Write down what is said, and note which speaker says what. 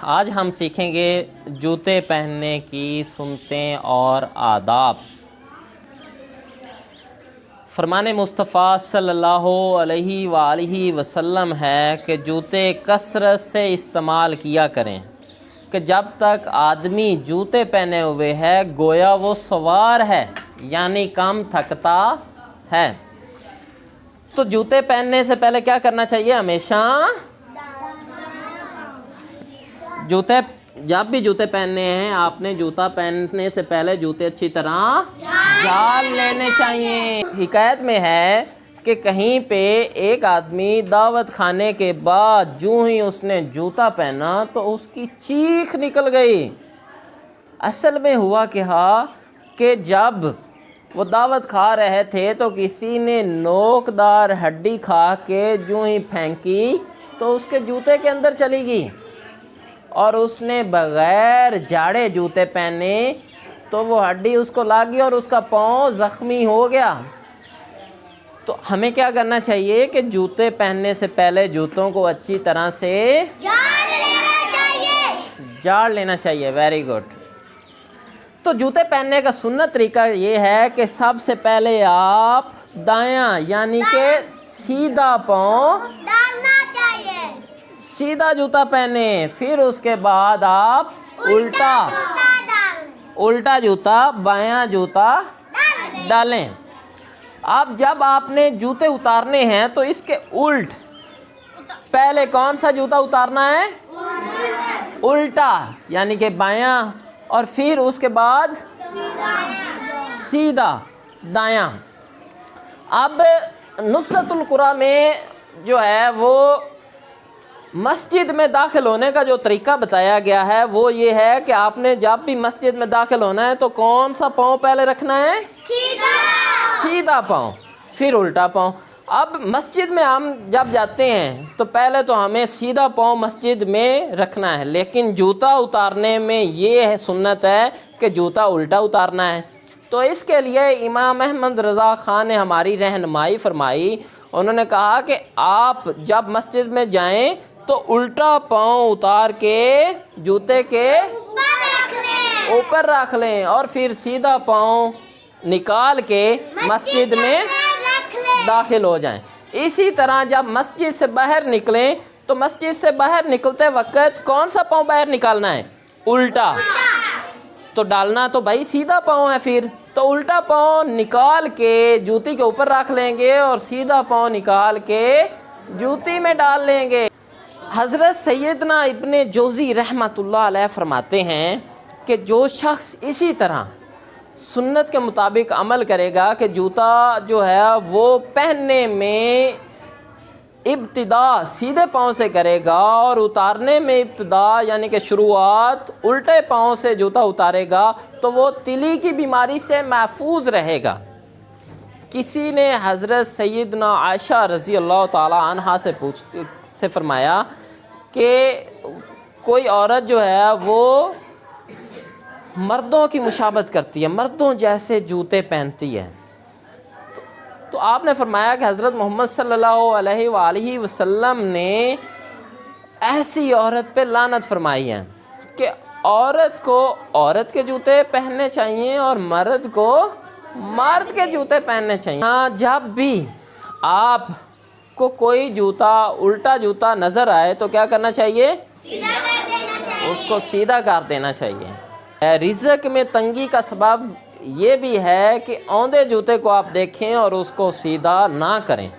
Speaker 1: آج ہم سیکھیں گے جوتے پہننے کی سنتیں اور آداب۔ فرمان مصطفیٰ صلی اللہ علیہ وآلہ وسلم ہے کہ جوتے کثرت سے استعمال کیا کریں، کہ جب تک آدمی جوتے پہنے ہوئے ہے گویا وہ سوار ہے، یعنی کم تھکتا ہے۔ تو جوتے پہننے سے پہلے کیا کرنا چاہیے؟ ہمیشہ جب بھی جوتے پہننے ہیں آپ نے جوتا پہننے سے پہلے جوتے اچھی طرح جھاڑ لینے چاہیے۔ حکایت میں ہے کہ کہیں پہ ایک آدمی دعوت کھانے کے بعد جو ہی اس نے جوتا پہنا تو اس کی چیخ نکل گئی۔ اصل میں ہوا کہ جب وہ دعوت کھا رہے تھے تو کسی نے نوکدار ہڈی کھا کے جو ہی پھینکی تو اس کے جوتے کے اندر چلی گئی، اور اس نے بغیر جاڑے جوتے پہنے تو وہ ہڈی اس کو لگی اور اس کا پاؤں زخمی ہو گیا۔ تو ہمیں کیا کرنا چاہیے کہ جوتے پہننے سے پہلے جوتوں کو اچھی طرح سے جاڑ لینا چاہیے۔ Very good. تو جوتے پہننے کا سنت طریقہ یہ ہے کہ سب سے پہلے آپ دایاں یعنی کہ سیدھا پاؤں سیدھا جوتا پہنے، پھر اس کے بعد آپ الٹا جوتا بایاں جوتا ڈالیں۔ اب جب آپ نے جوتے اتارنے ہیں تو اس کے الٹ پہلے کون سا جوتا اتارنا ہے؟ الٹا یعنی کہ بایاں، اور پھر اس کے بعد سیدھا دایاں۔ اب نصرت القرآن میں جو ہے وہ مسجد میں داخل ہونے کا جو طریقہ بتایا گیا ہے وہ یہ ہے کہ آپ نے جب بھی مسجد میں داخل ہونا ہے تو کون سا پاؤں پہلے رکھنا ہے؟ سیدھا پاؤں، پھر الٹا پاؤں۔ اب مسجد میں ہم جب جاتے ہیں تو پہلے تو ہمیں سیدھا پاؤں مسجد میں رکھنا ہے، لیکن جوتا اتارنے میں یہ سنت ہے کہ جوتا الٹا اتارنا ہے۔ تو اس کے لیے امام احمد رضا خان نے ہماری رہنمائی فرمائی۔ انہوں نے کہا کہ آپ جب مسجد میں جائیں تو الٹا پاؤں اتار کے جوتے کے اوپر رکھ لیں اور پھر سیدھا پاؤں نکال کے مسجد میں داخل ہو جائیں۔ اسی طرح جب مسجد سے باہر نکلیں تو مسجد سے باہر نکلتے وقت کون سا پاؤں باہر نکالنا ہے؟ الٹا۔ تو ڈالنا تو بھائی سیدھا پاؤں ہے، پھر تو الٹا پاؤں نکال کے جوتی کے اوپر رکھ لیں گے اور سیدھا پاؤں نکال کے جوتی میں ڈال لیں گے۔ حضرت سیدنا ابن جوزی رحمۃ اللہ علیہ فرماتے ہیں کہ جو شخص اسی طرح سنت کے مطابق عمل کرے گا کہ جوتا جو ہے وہ پہننے میں ابتدا سیدھے پاؤں سے کرے گا اور اتارنے میں ابتدا یعنی کہ شروعات الٹے پاؤں سے جوتا اتارے گا تو وہ تلی کی بیماری سے محفوظ رہے گا۔ کسی نے حضرت سیدنا عائشہ رضی اللہ تعالی عنہا سے فرمایا کہ کوئی عورت جو ہے وہ مردوں کی مشابہت کرتی ہے، مردوں جیسے جوتے پہنتی ہے۔ تو آپ نے فرمایا کہ حضرت محمد صلی اللہ علیہ وآلہ وسلم نے ایسی عورت پہ لعنت فرمائی ہے کہ عورت کو عورت کے جوتے پہننے چاہیے اور مرد کو مرد کے جوتے پہننے چاہیے۔ ہاں، جب بھی آپ کو کوئی جوتا الٹا جوتا نظر آئے تو کیا کرنا چاہیے؟ اس کو سیدھا کر دینا چاہیے۔ رزق میں تنگی کا سبب یہ بھی ہے کہ اوندے جوتے کو آپ دیکھیں اور اس کو سیدھا نہ کریں۔